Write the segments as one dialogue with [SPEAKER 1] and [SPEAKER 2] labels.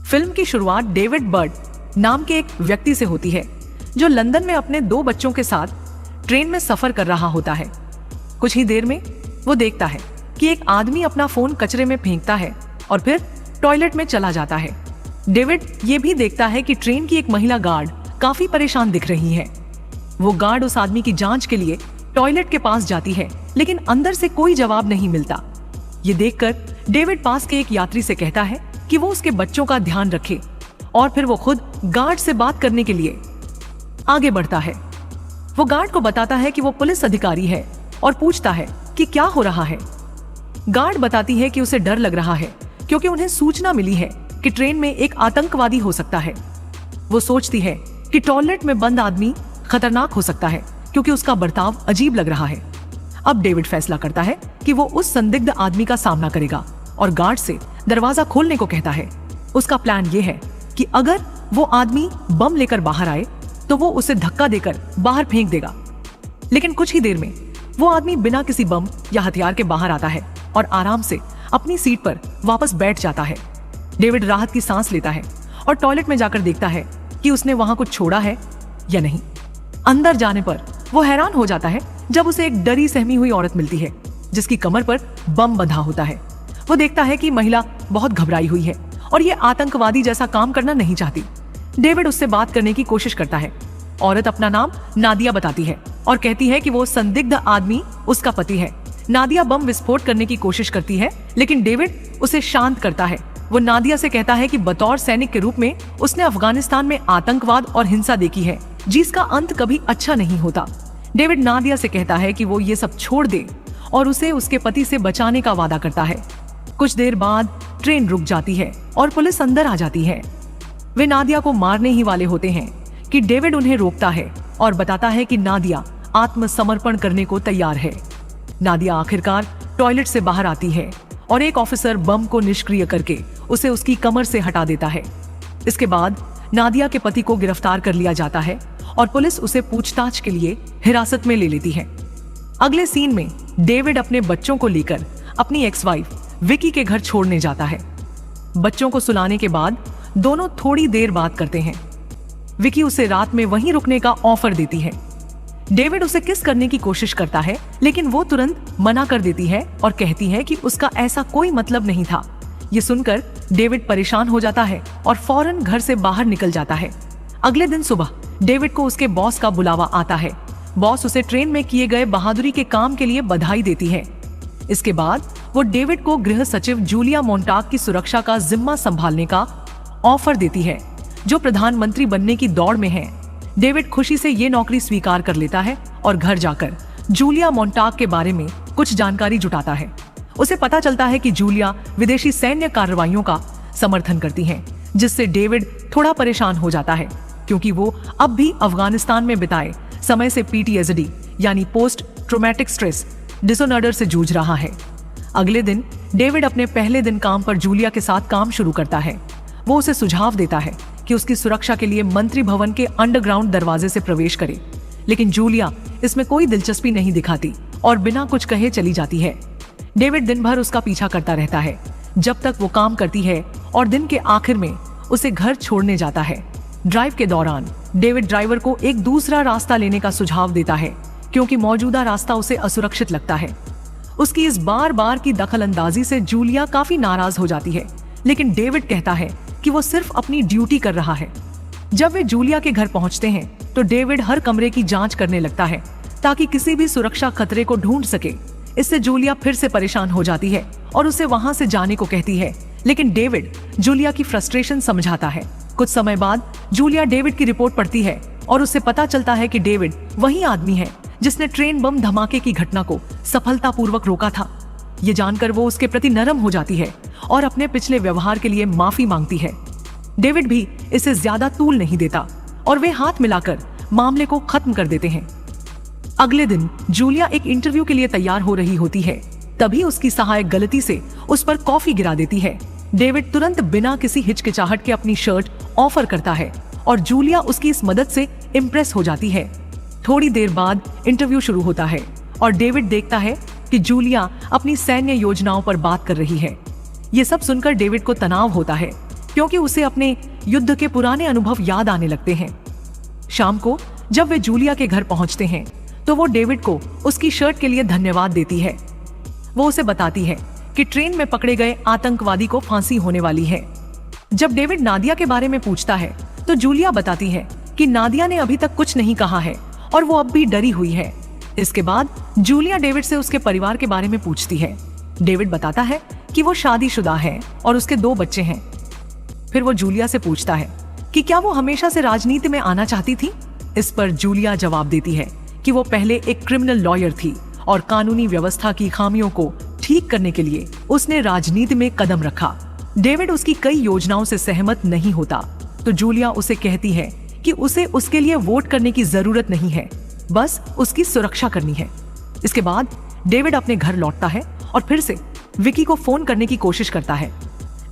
[SPEAKER 1] Film की शुरुआत David bird नाम के एक व्यक्ति से होती है जो लंदन में अपने 2 बच्चों के साथ ट्रेन में सफर कर रहा होता है। कुछ ही देर में वो देखता है कि एक आदमी अपना फोन कचरे में फेंकता है और फिर टॉयलेट में चला जाता है। डेविड ये भी देखता है कि ट्रेन की एक महिला गार्ड काफी परेशान दिख रही है। वो गार्ड उस आदमी की जांच के लिए टॉयलेट के पास जाती है, लेकिन अंदर से कोई जवाब नहीं मिलता। ये देखकर डेविड पास के एक यात्री से कहता है कि वो उसके बच्चों का ध्यान रखे और फिर वो खुद गार्ड से बात करने के लिए आगे बढ़ता है। वो गार्ड को बताता है कि वो पुलिस अधिकारी है और पूछता है कि क्या हो रहा है। गार्ड बताती है कि उसे डर लग रहा है क्योंकि उन्हें सूचना मिली है कि ट्रेन में एक आतंकवादी हो सकता है। वो सोचती है कि टॉयलेट में बंद आदमी खतरनाक हो सकता है क्योंकि उसका बर्ताव अजीब लग रहा है। अब डेविड फैसला करता है कि वो उस संदिग्ध आदमी का सामना करेगा और गार्ड से दरवाजा खोलने को कहता है। उसका प्लान ये है कि अगर वो आदमी बम लेकर बाहर आए तो वो उसे धक्का देकर बाहर फेंक देगा, लेकिन कुछ ही देर में वो आदमी बिना किसी बम या हथियार के बाहर आता है और आराम से अपनी सीट पर वापस बैठ जाता है। डेविड राहत की सांस लेता है और टॉयलेट में जाकर देखता है कि उसने वहां कुछ छोड़ा है या नहीं। अंदर जाने पर वो हैरान हो जाता है जब उसे एक डरी सहमी हुई औरत मिलती है जिसकी कमर पर बम बंधा होता है। वो देखता है कि महिला बहुत घबराई हुई है और ये आतंकवादी जैसा काम करना नहीं चाहती। डेविड उससे बात करने की कोशिश करता है। औरत अपना नाम नादिया बताती है और कहती है कि वो संदिग्ध आदमी उसका पति है। नादिया बम विस्फोट करने की कोशिश करती है, लेकिन डेविड उसे शांत करता है। वो नादिया से कहता है कि बतौर सैनिक के रूप में उसने अफगानिस्तान में आतंकवाद और हिंसा देखी है जिसका अंत कभी अच्छा नहीं होता। डेविड नादिया से कहता है कि वो ये सब छोड़ दे और उसे उसके पति से बचाने का वादा करता है। कुछ देर बाद ट्रेन रुक जाती है और पुलिस अंदर आ जाती है। वे नादिया को मारने ही वाले होते हैं कि डेविड उन्हें रोकता है और बताता है कि नादिया आत्मसमर्पण करने को तैयार है। नादिया आखिरकार टॉयलेट से बाहर आती है और एक ऑफिसर बम को निष्क्रिय करके उसे उसकी कमर से हटा देता है। इसके बाद नादिया के पति को गिरफ्तार कर लिया जाता है और पुलिस उसे पूछताछ के लिए हिरासत में ले लेती है। अगले सीन में डेविड अपने बच्चों को लेकर अपनी एक्स वाइफ विकी के घर छोड़ने जाता है। बच्चों को सुलाने के बाद दोनों थोड़ी देर बात करते हैं। विकी उसे रात में वहीं रुकने का ऑफर देती है। डेविड उसे किस करने की कोशिश करता है, लेकिन वो तुरंत मना कर देती है और कहती है कि उसका ऐसा कोई मतलब नहीं था। ये सुनकर डेविड परेशान हो जाता है और फौरन घर से बाहर निकल जाता है। अगले दिन सुबह डेविड को उसके बॉस का बुलावा आता है। बॉस उसे ट्रेन में किए गए बहादुरी के काम के लिए बधाई देती है। इसके बाद वो डेविड को गृह सचिव जूलिया मोंटाग की सुरक्षा का जिम्मा संभालने का ऑफर देती है, जो प्रधानमंत्री बनने की दौड़ में है। डेविड खुशी से ये नौकरी स्वीकार कर लेता है और घर जाकर जूलिया मोंटाग के बारे में कुछ जानकारी जुटाता है। उसे पता चलता है कि जूलिया विदेशी सैन्य कार्रवाइयों का समर्थन करती हैं, जिससे डेविड थोड़ा परेशान हो जाता है क्योंकि वो अब भी अफगानिस्तान में बिताए समय से PTSD यानी पोस्ट ट्रॉमेटिक स्ट्रेस डिसऑर्डर से जूझ रहा है। अगले दिन डेविड अपने पहले दिन काम पर जूलिया के साथ काम शुरू करता है। वो उसे सुझाव देता है कि उसकी सुरक्षा के लिए मंत्री भवन के अंडरग्राउंड दरवाजे से प्रवेश करे, लेकिन जूलिया इसमें कोई दिलचस्पी नहीं दिखाती और बिना कुछ कहे चली जाती है। डेविड दिन भर उसका पीछा करता रहता है जब तक वो काम करती है और दिन के आखिर में उसे घर छोड़ने जाता है। ड्राइव के दौरान डेविड ड्राइवर को एक दूसरा रास्ता लेने का सुझाव देता है क्योंकि मौजूदा रास्ता उसे असुरक्षित लगता है। उसकी इस बार बार की दखलंदाजी से जूलिया काफी नाराज हो जाती है, लेकिन डेविड कहता है कि वो सिर्फ अपनी ड्यूटी कर रहा है। जब वे जूलिया के घर पहुंचते हैं तो डेविड हर कमरे की जांच करने लगता है ताकि किसी भी सुरक्षा खतरे को ढूंढ सके। इससे जूलिया फिर से परेशान हो जाती है और उसे वहां से जाने को कहती है, लेकिन डेविड जूलिया की फ्रस्ट्रेशन समझाता है। कुछ समय बाद जूलिया डेविड की रिपोर्ट पढ़ती है और उससे पता चलता है कि डेविड वही आदमी है जिसने ट्रेन बम धमाके की घटना को सफलतापूर्वक रोका था। ये जानकर वो उसके प्रति नरम हो जाती है और अपने पिछले व्यवहार के लिए माफी मांगती है। डेविड भी इसे ज्यादा तूल नहीं देता और वे हाथ मिलाकर मामले को खत्म कर देते हैं। अगले दिन जूलिया एक इंटरव्यू के लिए तैयार हो रही होती है, तभी उसकी सहायक गलती से उस पर कॉफी गिरा देती है। डेविड तुरंत बिना किसी हिचकिचाहट के अपनी शर्ट ऑफर करता है और जूलिया उसकी इस मदद से इम्प्रेस हो जाती है। थोड़ी देर बाद इंटरव्यू शुरू होता है और डेविड देखता है कि जूलिया अपनी सैन्य योजनाओं पर बात कर रही है। ये सब सुनकर डेविड को तनाव होता है क्योंकि उसे अपने युद्ध के पुराने अनुभव याद आने लगते हैं। शाम को जब वे जूलिया के घर पहुंचते हैं तो वो डेविड को उसकी शर्ट के लिए धन्यवाद देती है। वो उसे बताती है कि ट्रेन में पकड़े गए आतंकवादी को फांसी होने वाली है। जब डेविड नादिया के बारे में पूछता है तो जूलिया बताती है कि नादिया ने अभी तक कुछ नहीं कहा है और वो अब भी डरी हुई है। इसके बाद जूलिया डेविड से उसके परिवार के बारे में पूछती है। डेविड बताता है कि वो शादीशुदा है और उसके 2 बच्चे हैं। फिर वो जूलिया से पूछता है कि क्या वो हमेशा से राजनीति में आना चाहती थी। इस पर जूलिया जवाब देती है कि वो पहले एक क्रिमिनल लॉयर थी और कानूनी व्यवस्था की खामियों को ठीक करने के लिए उसने राजनीति में कदम रखा। डेविड उसकी कई योजनाओं से सहमत नहीं होता तो जूलिया उसे कहती है कि उसे उसके लिए वोट करने की जरूरत नहीं है, बस उसकी सुरक्षा करनी है। इसके बाद डेविड अपने घर लौटता है और फिर से विकी को फोन करने की कोशिश करता है,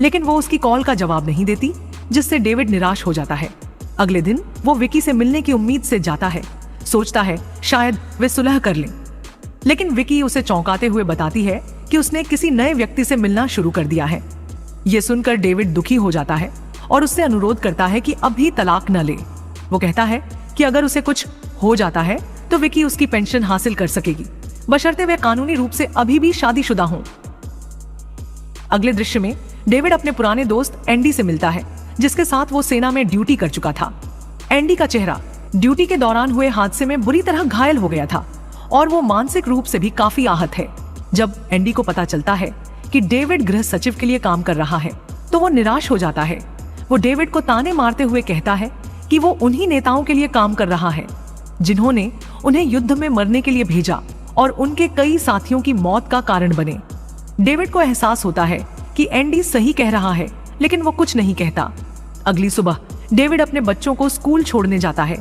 [SPEAKER 1] लेकिन वो उसकी कॉल का जवाब नहीं देती, जिससे डेविड निराश हो जाता है। अगले दिन वो विकी से मिलने की उम्मीद से जाता है, सोचता है शायद वे सुलह कर लें, लेकिन विकी उसे चौंकाते हुए बताती है कि उसने किसी नए व्यक्ति से मिलना शुरू कर दिया है। ये सुनकर डेविड दुखी हो जाता है और उससे अनुरोध करता है कि अभी तलाक न ले। वो कहता है कि अगर उसे कुछ हो जाता है तो विकी उसकी पेंशन हासिल कर सकेगी, बशर्ते वे कानूनी रूप से अभी भी शादीशुदा हों। अगले दृश्य में डेविड अपने पुराने दोस्त एंडी से मिलता है, जिसके साथ वो सेना में ड्यूटी कर चुका था। एंडी का चेहरा ड्यूटी के दौरान हुए हादसे में बुरी तरह घायल हो गया था और वो मानसिक रूप से भी काफी आहत है। जब एंडी को पता चलता है कि डेविड गृह सचिव के लिए काम कर रहा है तो वो निराश हो जाता है। वो डेविड को ताने मारते हुए कहता है कि वो उन्हीं नेताओं के लिए काम कर रहा है जिन्होंने उन्हें युद्ध में मरने के लिए भेजा और उनके कई साथियों की मौत का कारण बने। डेविड को एहसास होता है कि एंडी सही कह रहा है, लेकिन वो कुछ नहीं कहता। अगली सुबह डेविड अपने बच्चों को स्कूल छोड़ने जाता है।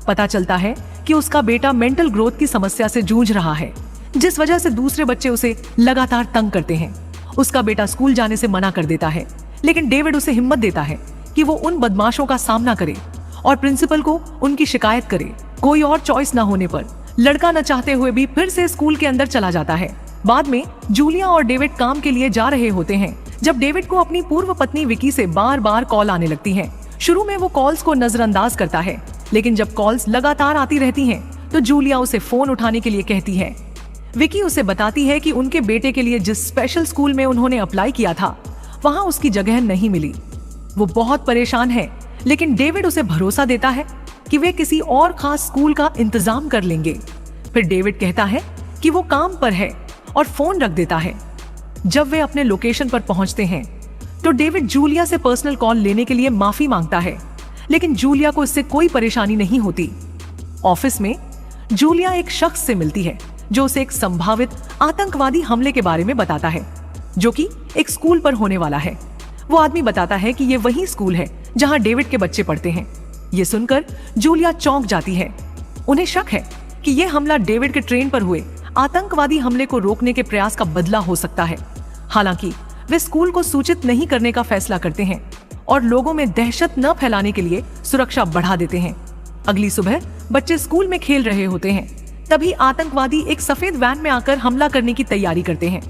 [SPEAKER 1] पता चलता है कि उसका बेटा मेंटल ग्रोथ की समस्या से जूझ रहा है, जिस वजह से दूसरे बच्चे उसे लगातार तंग करते हैं। उसका बेटा स्कूल जाने से मना कर देता है, लेकिन डेविड उसे हिम्मत देता है कि वो उन बदमाशों का सामना करे और प्रिंसिपल को उनकी शिकायत करे। कोई और चॉइस न होने पर लड़का न चाहते हुए भी फिर से स्कूल के अंदर चला जाता है। बाद में जूलिया और डेविड काम के लिए जा रहे होते हैं जब डेविड को अपनी पूर्व पत्नी विकी से बार बार कॉल आने लगती हैं। शुरू में वो कॉल्स को नजरअंदाज करता है, लेकिन जब कॉल्स लगातार आती रहती हैं तो जूलिया उसे फोन उठाने के लिए कहती है। विकी उसे बताती है कि उनके बेटे के लिए जिस स्पेशल स्कूल में उन्होंने अप्लाई किया था वहां उसकी जगह नहीं मिली। वो बहुत परेशान है, लेकिन डेविड उसे भरोसा देता है कि वे किसी और खास स्कूल का इंतजाम कर लेंगे। फिर डेविड कहता है कि वो काम पर है और फोन रख देता है। जब वे अपने लोकेशन पर पहुंचते हैं तो डेविड जूलिया से पर्सनल कॉल लेने के लिए माफी मांगता है, लेकिन जूलिया को इससे कोई परेशानी नहीं होती। ऑफिस में जूलिया एक शख्स से मिलती है जो उसे एक संभावित आतंकवादी हमले के बारे में बताता है, जो कि एक स्कूल पर होने वाला है। वो आदमी बताता है कि ये वही स्कूल है जहां डेविड के बच्चे पढ़ते हैं। ये सुनकर जूलिया चौंक जाती है। उन्हें शक है कि यह हमला डेविड के ट्रेन पर हुए आतंकवादी हमले को रोकने के प्रयास का बदला हो सकता है। हालांकि वे स्कूल को सूचित नहीं करने का फैसला करते हैं और लोगों में दहशत न फैलाने के लिए सुरक्षा बढ़ा देते हैं। अगली सुबह बच्चे स्कूल में खेल रहे होते हैं, तभी आतंकवादी एक सफेद वैन में आकर हमला करने की तैयारी करते हैं।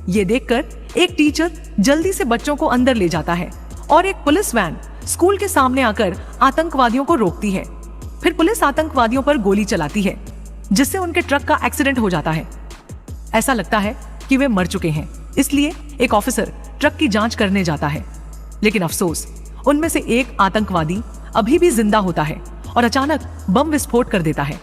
[SPEAKER 1] ये देखकर एक टीचर जल्दी से बच्चों को अंदर ले जाता है और एक पुलिस वैन स्कूल के सामने आकर आतंकवादियों को रोकती है। फिर पुलिस आतंकवादियों पर गोली चलाती है, जिससे उनके ट्रक का एक्सीडेंट हो जाता है। ऐसा लगता है कि वे मर चुके हैं, इसलिए एक ऑफिसर ट्रक की जांच करने जाता है, लेकिन अफसोस उनमें से एक आतंकवादी अभी भी जिंदा होता है और अचानक बम विस्फोट कर देता है।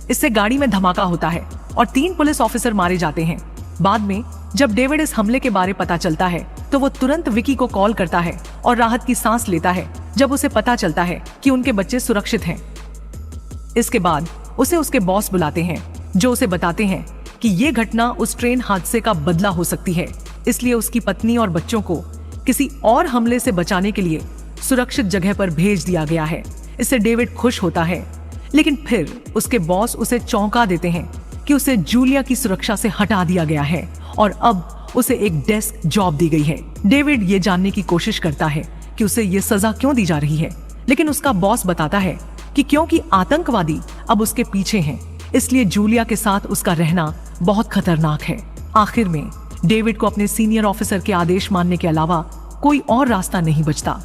[SPEAKER 1] इससे गाड़ी में धमाका होता है और 3 पुलिस ऑफिसर मारे जाते हैं। बाद में जब डेविड इस हमले के बारे पता चलता है तो वो तुरंत विकी को कॉल करता है और राहत की सांस लेता है जब उसे पता चलता है कि उनके बच्चे सुरक्षित हैं। इसके बाद उसे उसके बॉस बुलाते हैं, जो उसे बताते हैं कि ये घटना उस ट्रेन हादसे का बदला हो सकती है, इसलिए उसकी पत्नी और बच्चों को किसी और हमले से बचाने के लिए सुरक्षित जगह पर भेज दिया गया है। इससे डेविड खुश होता है, लेकिन फिर उसके बॉस उसे चौंका देते हैं कि उसे जूलिया की सुरक्षा से हटा दिया गया है और अब उसे एक डेस्क जॉब दी गई है। डेविड ये जानने की कोशिश करता है कि उसे ये सजा क्यों दी जा रही है, लेकिन उसका बॉस बताता है कि क्योंकि आतंकवादी अब उसके पीछे हैं, इसलिए जूलिया के साथ उसका रहना बहुत खतरनाक है। आखिर में डेविड को अपने सीनियर ऑफिसर के आदेश मानने के अलावा कोई और रास्ता नहीं बचता।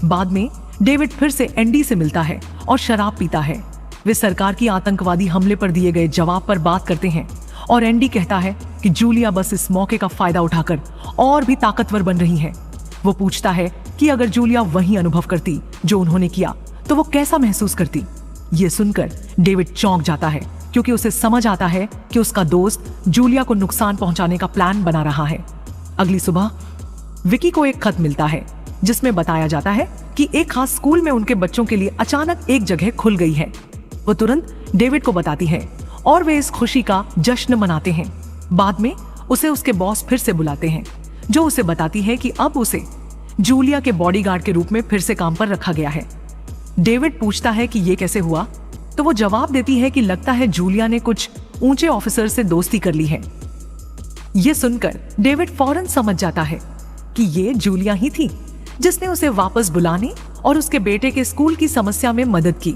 [SPEAKER 1] बाद में डेविड फिर से एंडी से मिलता है और शराब पीता है। वे सरकार की आतंकवादी हमले पर दिए गए जवाब पर बात करते हैं और एंडी कहता है कि जूलिया बस इस मौके का फायदा उठाकर और भी ताकतवर बन रही है। वो पूछता है कि अगर जूलिया वही अनुभव करती जो उन्होंने किया तो वो कैसा महसूस करती। ये सुनकर डेविड चौंक जाता है क्योंकि उसे समझ आता है कि उसका दोस्त जूलिया को नुकसान पहुंचाने का प्लान बना रहा है। अगली सुबह विकी को एक खत मिलता है जिसमें बताया जाता है कि एक खास स्कूल में उनके बच्चों के लिए अचानक एक जगह खुल गई है। वो तुरंत डेविड को बताती है और वे इस खुशी का जश्न मनाते हैं। बाद में उसे उसके बॉस फिर से बुलाते हैं जो उसे बताती है कि अब उसे जूलिया के बॉडीगार्ड के रूप में फिर से काम पर रखा गया है। डेविड पूछता है कि ये कैसे हुआ, तो वो जवाब देती है कि लगता है जूलिया ने कुछ ऊंचे ऑफिसर से दोस्ती कर ली है। ये सुनकर डेविड फौरन समझ जाता है कि ये जूलिया ही थी जिसने उसे वापस बुलाने और उसके बेटे के स्कूल की समस्या में मदद की।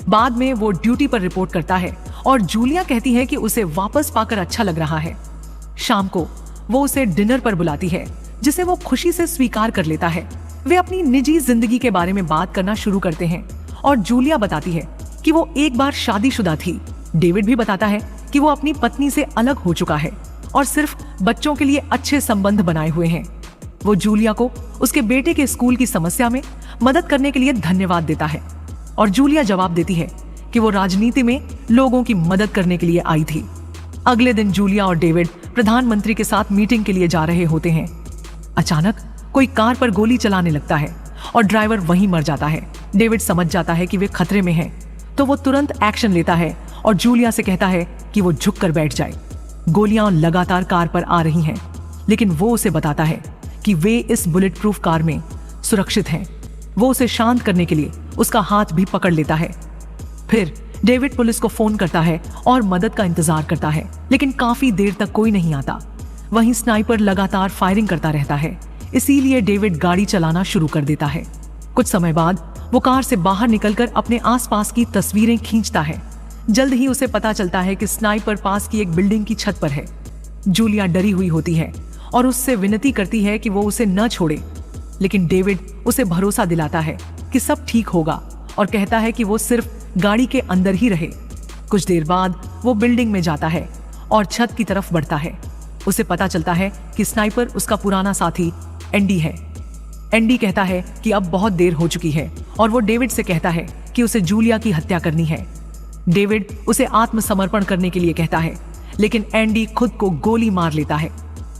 [SPEAKER 1] बाद में वो ड्यूटी पर रिपोर्ट करता है और जूलिया कहती है कि उसे वापस पाकर अच्छा लग रहा है। शाम को वो उसे डिनर पर बुलाती है जिसे वो खुशी से स्वीकार कर लेता है। वे अपनी निजी जिंदगी के बारे में बात करना शुरू करते हैं और जूलिया बताती है कि वो एक बार शादीशुदा थी। डेविड भी बताता है कि वो अपनी पत्नी से अलग हो चुका है और सिर्फ बच्चों के लिए अच्छे संबंध बनाए हुए हैं। वो जूलिया को उसके बेटे के स्कूल की समस्या में मदद करने के लिए धन्यवाद देता है और जूलिया जवाब देती है कि वो राजनीति में लोगों की मदद करने के लिए आई थी। अगले दिन जूलिया और डेविड प्रधानमंत्री के साथ मीटिंग के लिए जा रहे होते हैं। अचानक कोई कार पर गोली चलाने लगता है और ड्राइवर वहीं मर जाता है। डेविड समझ जाता है कि वे खतरे में हैं, तो वो तुरंत एक्शन लेता है और जूलिया से कहता है कि वो झुक कर बैठ जाए। गोलियां लगातार कार पर आ रही हैं, लेकिन वो उसे बताता है कि वे इस बुलेट प्रूफ कार में सुरक्षित हैं। वो उसे शांत करने के लिए उसका हाथ भी पकड़ लेता है। फिर डेविड पुलिस को फोन करता है और मदद का इंतजार करता है, लेकिन काफी देर तक कोई नहीं आता। वहीं स्नाइपर लगातार फायरिंग करता रहता है, इसीलिए डेविड गाड़ी चलाना शुरू कर देता है। कुछ समय बाद वो कार से बाहर निकलकर अपने आसपास की तस्वीरें खींचता है। जल्द ही उसे पता चलता है कि स्नाइपर पास की एक बिल्डिंग की छत पर है। जूलिया डरी हुई होती है और उससे विनती करती है कि वो उसे न छोड़े, लेकिन डेविड उसे भरोसा दिलाता है कि सब ठीक होगा और कहता है कि वो सिर्फ गाड़ी के अंदर ही रहे। कुछ देर बाद वो बिल्डिंग में जाता है और छत की तरफ बढ़ता है। उसे पता चलता है कि स्नाइपर उसका पुराना साथी एंडी है। एंडी कहता है कि अब बहुत देर हो चुकी है और वो डेविड से कहता है कि उसे जूलिया की हत्या करनी है। डेविड उसे आत्मसमर्पण करने के लिए कहता है, लेकिन एंडी खुद को गोली मार लेता है।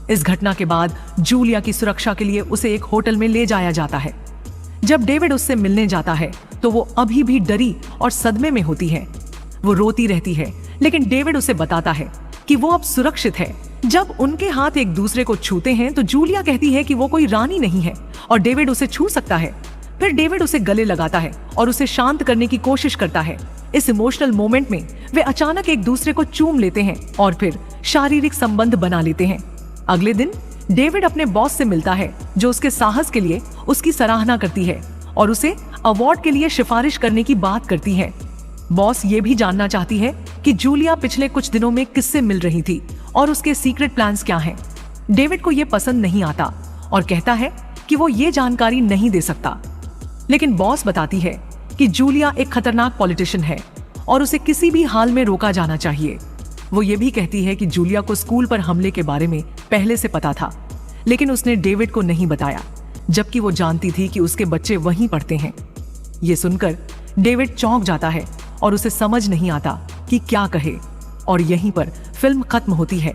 [SPEAKER 1] इस घटना के बाद जूलिया की सुरक्षा के लिए उसे एक होटल में ले जाया जाता है। जब डेविड उससे मिलने जाता है तो वो अभी भी डरी और सदमे में होती है। वो रोती रहती है, लेकिन डेविड उसे बताता है कि वो अब सुरक्षित है। जब उनके हाथ एक दूसरे को छूते हैं तो जूलिया कहती है कि वो कोई रानी नहीं है और डेविड उसे छू सकता है। फिर डेविड उसे गले लगाता है और उसे शांत करने की कोशिश करता है। इस इमोशनल मोमेंट में वे अचानक एक दूसरे को चूम लेते हैं और फिर शारीरिक संबंध बना लेते हैं। अगले दिन डेविड अपने बॉस से मिलता है जो उसके साहस के लिए उसकी सराहना करती है और उसे अवार्ड के लिए सिफारिश करने की बात करती है। बॉस ये भी जानना चाहती है कि जूलिया पिछले कुछ दिनों में किससे मिल रही थी और उसके सीक्रेट प्लान्स क्या हैं। डेविड को ये पसंद नहीं आता और कहता है कि वो ये जानकारी नहीं दे सकता, लेकिन बॉस बताती है कि जूलिया एक खतरनाक पॉलिटिशियन है और उसे किसी भी हाल में रोका जाना चाहिए। वो ये भी कहती है कि जूलिया को स्कूल पर हमले के बारे में पहले से पता था, लेकिन उसने डेविड को नहीं बताया, जबकि वो जानती थी कि उसके बच्चे वहीं पढ़ते हैं। ये सुनकर डेविड चौंक जाता है और उसे समझ नहीं आता कि क्या कहे, और यहीं पर फिल्म खत्म होती है।